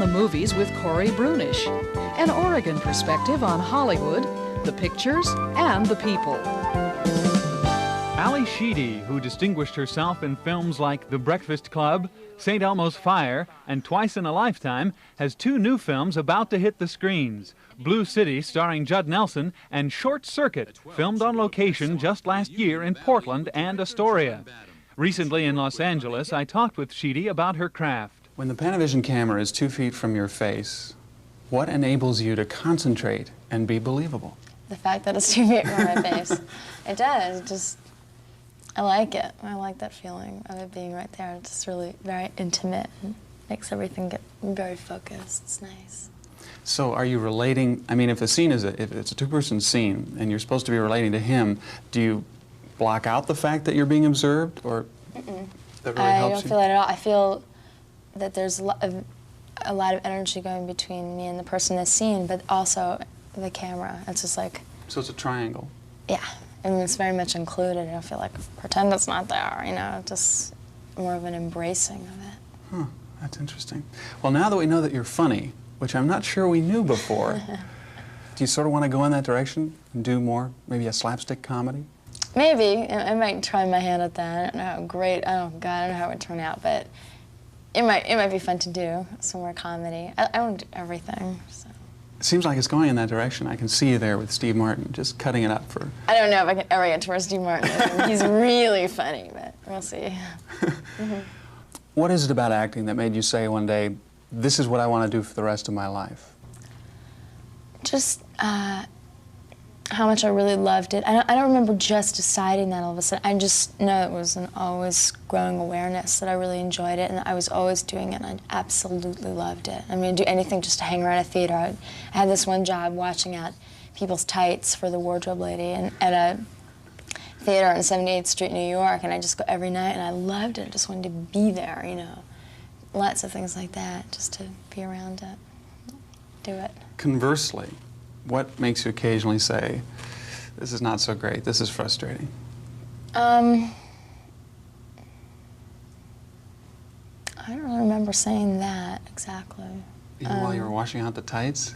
the Movies with Corey Brunish, an Oregon perspective on Hollywood, the pictures, and the people. Sheedy, who distinguished herself in films like The Breakfast Club, St. Elmo's Fire, and Twice in a Lifetime, has two new films about to hit the screens. Blue City, starring Judd Nelson, and Short Circuit, filmed on location just last year in Portland and Astoria. Recently in Los Angeles, I talked with Sheedy about her craft. When the Panavision camera is 2 feet from your face, what enables you to concentrate and be believable? The fact that it's 2 feet from my face. It does. I like it. I like that feeling of it being right there. It's just really very intimate and makes everything get very focused. It's nice. So are you relating, I mean, if it's a two-person scene and you're supposed to be relating to him, do you block out the fact that you're being observed, or that really helps you? I don't feel that at all. I feel that there's a lot of energy going between me and the person in the scene, but also the camera. It's just like... So it's a triangle? Yeah. I mean, it's very much included. I don't feel like pretend it's not there, you know, just more of an embracing of it. Huh, that's interesting. Well, now that we know that you're funny, which I'm not sure we knew before, do you sort of want to go in that direction and do more, maybe a slapstick comedy? Maybe. I might try my hand at that. I don't know how great, oh God, I don't know how it would turn out, but it might be fun to do, some more comedy. I don't do everything, so. It seems like it's going in that direction. I can see you there with Steve Martin, just cutting it up for... I don't know if I can ever get to where Steve Martin is. He's really funny, but we'll see. What is it about acting that made you say one day, this is what I want to do for the rest of my life? Just how much I really loved it. I don't remember just deciding that all of a sudden. I just know it was an always growing awareness that I really enjoyed it, and I was always doing it, and I absolutely loved it. I mean, I'd do anything just to hang around a theater. I had this one job watching out people's tights for the wardrobe lady at a theater on 78th Street, New York, and I just go every night, and I loved it. I just wanted to be there, you know. Lots of things like that, just to be around it, do it. Conversely, what makes you occasionally say, this is not so great, this is frustrating? I don't really remember saying that exactly. Even while you were washing out the tights?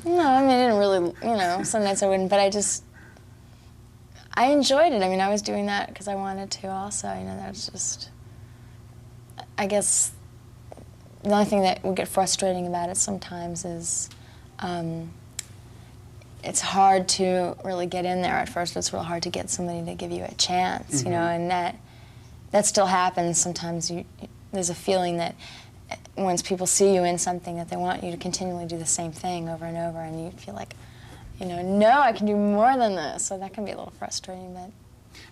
No, I mean, I didn't really, you know, some nights I wouldn't, but I enjoyed it. I mean, I was doing that because I wanted to also, you know, that was just, I guess, the only thing that would get frustrating about it sometimes is it's hard to really get in there at first. It's real hard to get somebody to give you a chance, you know, and that still happens sometimes. There's a feeling that once people see you in something that they want you to continually do the same thing over and over, and you feel like, you know, no, I can do more than this. So that can be a little frustrating, but...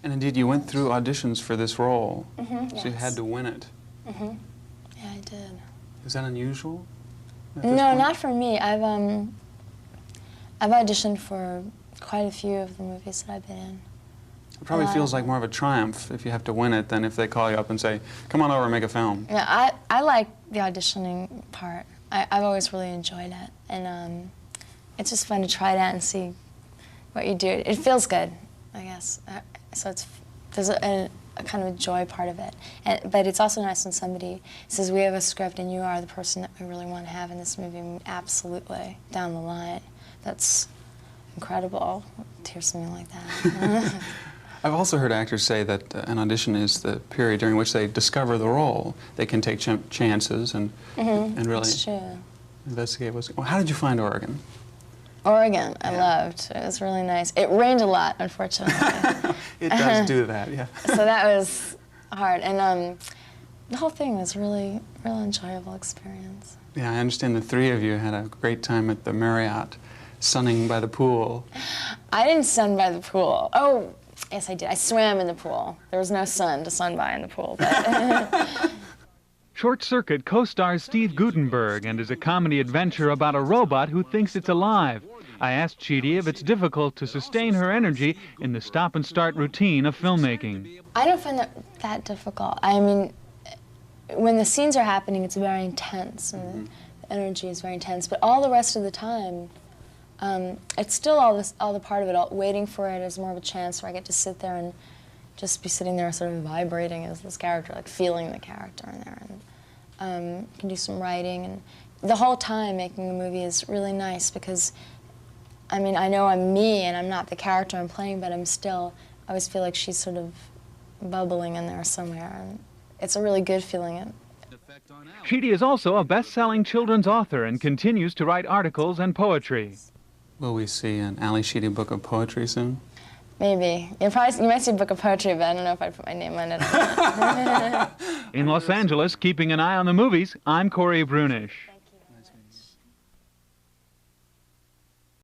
And indeed, you went through auditions for this role, yes. So you had to win it. Yeah, I did. Is that unusual? No, not for me. I've auditioned for quite a few of the movies that I've been in. It probably feels like more of a triumph if you have to win it than if they call you up and say, come on over and make a film. Yeah, I like the auditioning part. I've always really enjoyed it. And it's just fun to try it out and see what you do. It feels good, I guess. So there's a kind of a joy part of it. But it's also nice when somebody says, we have a script and you are the person that we really want to have in this movie. I mean, absolutely, down the line. That's incredible to hear something like that. I've also heard actors say that an audition is the period during which they discover the role. They can take chances and really investigate what's... Well, how did you find Oregon? Oregon, I loved. It was really nice. It rained a lot, unfortunately. It does do that, yeah. So that was hard. And the whole thing was really enjoyable experience. Yeah, I understand the three of you had a great time at the Marriott, sunning by the pool. I didn't sun by the pool. Oh, yes, I did. I swam in the pool. There was no sun to sun by in the pool. But Short Circuit co-stars Steve Guttenberg and is a comedy adventure about a robot who thinks it's alive. I asked Sheedy if it's difficult to sustain her energy in the stop-and-start routine of filmmaking. I don't find that difficult. I mean, when the scenes are happening, it's very intense, and the energy is very intense. But all the rest of the time, it's still all the part of it. Waiting for it is more of a chance where I get to sit there and just be sitting there sort of vibrating as this character, like feeling the character in there. And can do some writing, and the whole time making the movie is really nice because, I mean, I know I'm me and I'm not the character I'm playing, but I'm still, I always feel like she's sort of bubbling in there somewhere. And it's a really good feeling. Sheedy is also a best-selling children's author and continues to write articles and poetry. Will we see an Ali Sheedy book of poetry soon? Maybe. You might see a book of poetry, but I don't know if I'd put my name on it. In Los Angeles, keeping an eye on the movies, I'm Corey Brunish.